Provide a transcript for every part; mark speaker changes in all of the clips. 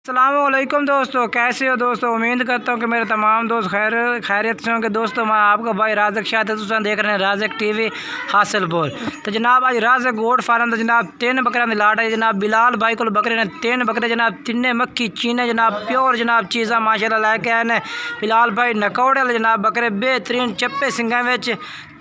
Speaker 1: अस्सलामुअलैकुम दोस्तों, कैसे हो दोस्तों। उम्मीद करता हूँ कि मेरे तमाम दोस्त खैरियत से होंगे। दोस्तों मैं आपका भाई राज़क शाह देख रहे हैं राज़क टीवी हासिलपुर। तो जनाब आज राज़क गोट फार्म तो जनाब 3 बकरियां दी लाट है। जनाब बिलाल भाई को बकरे ने 3 बकरे जनाब 3 मक्खी चीने जनाब प्योर जनाब चीज़ा माशाल्लाह लैके आए ने। बिलाल भाई नकौड़े जनाब बकरे बेहतरीन चप्पे सिंगा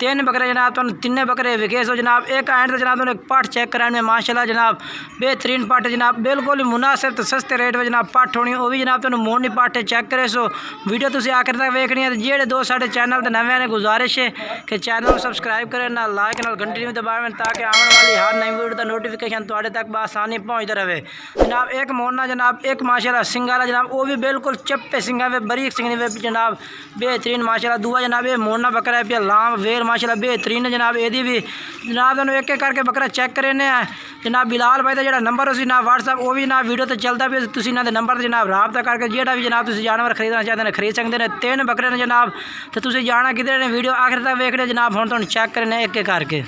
Speaker 1: 3 बकरे जनाब तो 3 बकरे विकेस हो जनाब। एक एंड जनाब एक पट चेक कराने में माशाल्लाह जनाब बेहतरीन पट जनाब बिल्कुल ही मुनासिब तो सस्ते रेट में जनाब पट होनी वो भी जनाब तुम मोड़नी पट चेक करे। सो वीडियो तुम आखिर तक वेखनी है। जेडे दोस्त साढ़े चैनल के नवे ने गुजारिश है कि चैनल को सबसक्राइब करें ना लाइक ना घंटी नहीं दबावें ताकि आने वाली हर नई वीडियो का नोटिफिकेशन थोड़े तक आसानी पहुँचता रहे। जनाब एक मोड़ना जनाब एक माशाल्लाह सिंगाला जनाब वो भी बिल्कुल चप्पे सिंगा वे बरीक सिंगनी वे जनाब बेहतरीन माशाल्लाह। दूआ जनाब ये मोड़ना बकरा है पे लाम वेर माशाल्लाह बेहतरीन है जनाब। यदि भी जनाब तुम एक एक करके बकरा चेक करने जनाब बिलाल भाई का जो नंबर उसी जनाब व्हाट्सएप वो भी जनाब वीडियो तो चलता भी तुम इन्होंने नंबर से जनाब रबता करके जेड़ा भी जनाब तुम जानवर खरीदना चाहते हैं खरीद सकते हैं। 3 बकरे ने जनाब तो तुम जाना किधर ने वीडियो आखिर तक वेख रहे जनाब। हम तुम चेक करने एक एक करके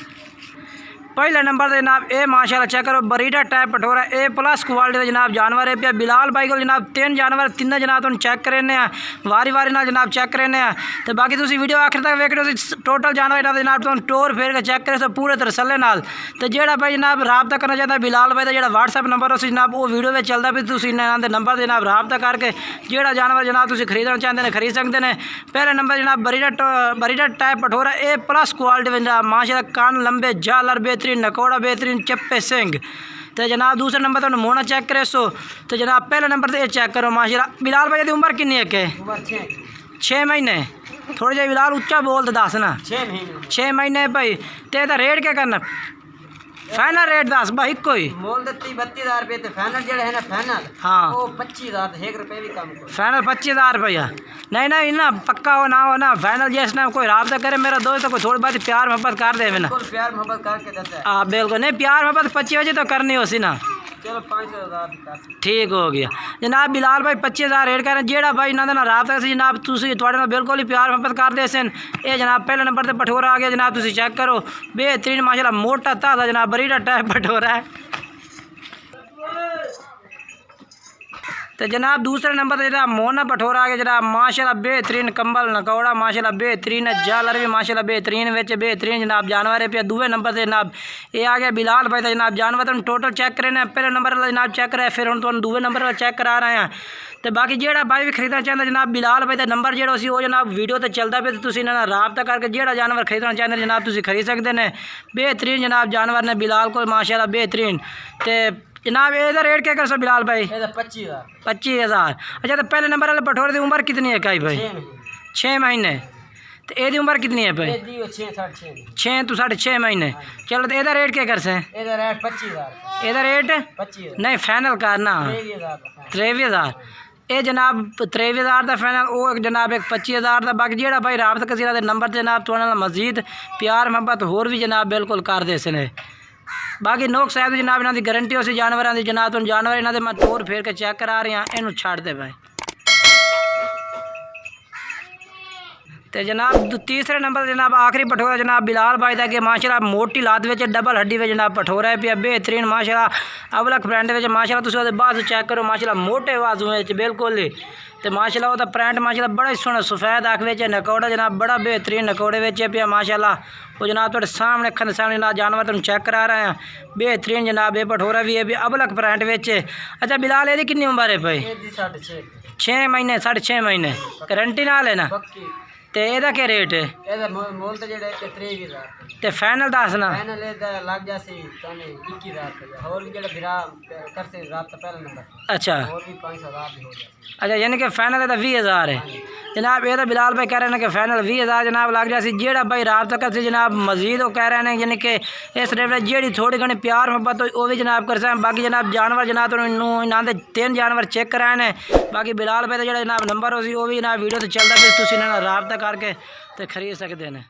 Speaker 1: पहले नंबर से जनाब ए माशाल्लाह चेक करो बरीडा टाइप पठोरा ए प्लस क्वालिटी का जनाब जानवर है पे बिलाल भाई को जनाब 3 जानवर 3 जनाब तुम चेक करने वारी वारी ना जनाब चेक करने तो बाकी तुम वीडियो आखिर तक वेख रहे हो टोटल जानवर जनाब तुम टोर फेर के चेक करे पूरे तरसले नाल। तो जेड़ा भाई जनाब रबता करना चाहता बिलाल भाई का जो व्हाट्सएप नंबर उस जनाब वो वीडियो में चलता भी तुम इन्होंने नंबर से जनाब रबता करके जेड़ा जानवर जनाब तुम खरीदना चाहते हैं खरीद सकते हैं। पहले नंबर जनाब बरीडा टाइप पठोरा ए प्लस क्वालिटी जनाब माशाल्लाह कान लंबे जालर बेहतरीन नकौड़ा बेहतरीन चप्पे सिंग। तो जनाब दूसरा नंबर तो मोना चेक करे। सो तो जनाब पहले नंबर तो ये चेक करो माशाल्लाह। बिलाल भाई की उम्र कितनी है? 6 महीने। थोड़ा जा बिलाल उच्चा बोल तो दस ना 6 महीने भाई। तो रेट क्या करना फाइनल रेट दस भाई कोई
Speaker 2: मोल देती 32,000 रुपये तो फाइनल जेड़ा है ना फाइनल
Speaker 1: हाँ
Speaker 2: वो 25,000 1 रुपये भी कम
Speaker 1: फाइनल 25,000 रुपया। नहीं नहीं ना पक्का हो ना फाइनल जैसे ना कोई रबता करे मेरा दोस्त तो कोई थोड़ी बहुत प्यार मोहब्बत कर दे ना।
Speaker 2: प्यार मोहब्बत करके देता है
Speaker 1: हाँ बिल्कुल नहीं प्यार मोहब्बत 25 बजे तो करनी हो सी ना।
Speaker 2: चलो 5,000
Speaker 1: ठीक हो गया जनाब। बिलाल भाई 25,000 रेट कर जेड़ा भाई इन्होंने ना रबता से जनाब तुम बिल्कुल ही प्यार मोहब्बत कर दे सन। ये जनाब पहले नंबर पर पठोरा आ गया जनाब तुम चेक करो बेहतरीन माशाल्लाह मोटा ताज़ा जनाब बरीडा टाइप पठोरा है। तो जनाब दूसरे नंबर पर जनाब मोना पठोरा आ गया जनाब माशाल्लाह बेहतरीन कंबल नकौड़ा माशाल्लाह बेहतरीन जालर भी माशाल्लाह बेहतरीन बेहतरीन जनाब जानवर है पे। दूसरे नंबर से जनाब ये आ गया बिलाल भाई का जनाब जानवर तुम टोटल चेक करें पहले नंबर वाला जनाब चेक कराए फिर हम तुम दूसरे नंबर वाला चेक करा रहे हैं। तो बाकी जेड़ा भाई भी खरीदना चाहता जनाब बिलाल भाई का नंबर जो वो जनाब वीडियो तो चलता पे तो इन्होंने रबता करके जेड़ा जानवर खरीदना चाहते जनाब तुम खरीद सकते हैं। बेहतरीन जनाब जानवर ने बिलाल को माशाल्लाह बेहतरीन। तो जनाब ये रेट क्या कर सो बिलाल भाई? 25,000। अच्छा तो पहले नंबर वाले पठोरे की उम्र कितनी है काई भाई? 6 महीने। तो ये उम्र कितनी है भाई? 6 तो 6.5 महीने। चलो तो ये रेट क्या कर से?
Speaker 2: 25,000
Speaker 1: ये रेट
Speaker 2: 25
Speaker 1: नहीं फाइनल करना 23,000। ये जनाब 23,000 का फाइनल वो जनाब एक 25,000 का। बाकी जेड़ा भाई रबता किसी नंबर से जनाब थोड़ा मजीद प्यार मोहब्बत होर भी जनाब बिल्कुल कर दे सने। बाकी नोक साहब जनाब इन्हों की गारंटी उस जानवर की जनाब तुम जानवर इन्होंने मैं टोर फेर के चेक करा रही हाँ इन छड़ दे भाई। तो जनाब तीसरे नंबर जनाब आखिरी पठोरा जनाब बिलाल भाई का माशाल्लाह मोटी लात में डबल हड्डी में जनाब पठोरा है पे बेहतरीन माशाल्लाह अवलक फ्रेंड में माशाल्लाह तुम बाद चेक करो माशाल्लाह मोटे बाजू बिल्कुल ही। तो माशाल्लाह वो प्रिंट माशाल्लाह बड़ा ही सोहना सफेद अख में नकौड़ा जनाब बड़ा बेहतरीन नकौड़े पे माशाल्लाह वो जनाब थोड़े सामने अखन सामने ना जानवर तुम चेक करा रहे हैं बेहतरीन जनाब ये पठोरा भी है भी अवलक प्रिंट में। अच्छा बिलाल ये कितनी उम्र है भाई? 6 महीने 6.5 महीने गारंटी ना लेना। तो यदा क्या रेट है?
Speaker 2: मोल तो जेड़ा 23,000
Speaker 1: तो फाइनल दस ना
Speaker 2: फाइनल लग जासी 21,000 और जेड़ा बिरा कर से रात पहला नंबर।
Speaker 1: अच्छा
Speaker 2: और भी 5,000 भी हो जाए।
Speaker 1: अच्छा यानी कि फाइनल तो 20,000 है जनाब। ये तो बिलाल भाई कह रहे हैं कि फाइनल 20,000 जनाब लग जाए। जेड़ा भाई रबता कर से जनाब मजीद वो कह रहे हैं यानी कि इस रेट में जेड़ी थोड़ी घनी प्यार मोहब्बत वो भी जनाब कर सकते। बाकी जनाब जानवर जनाब तो इन्होंने 3 जानवर चेक कराए हैं। बाकी बिलाल भाई का जो जनाब नंबर हो वो भी जनाब वीडियो तो चलता फिर तुम इन्होंने रबता करके तो खरीद सकते हैं।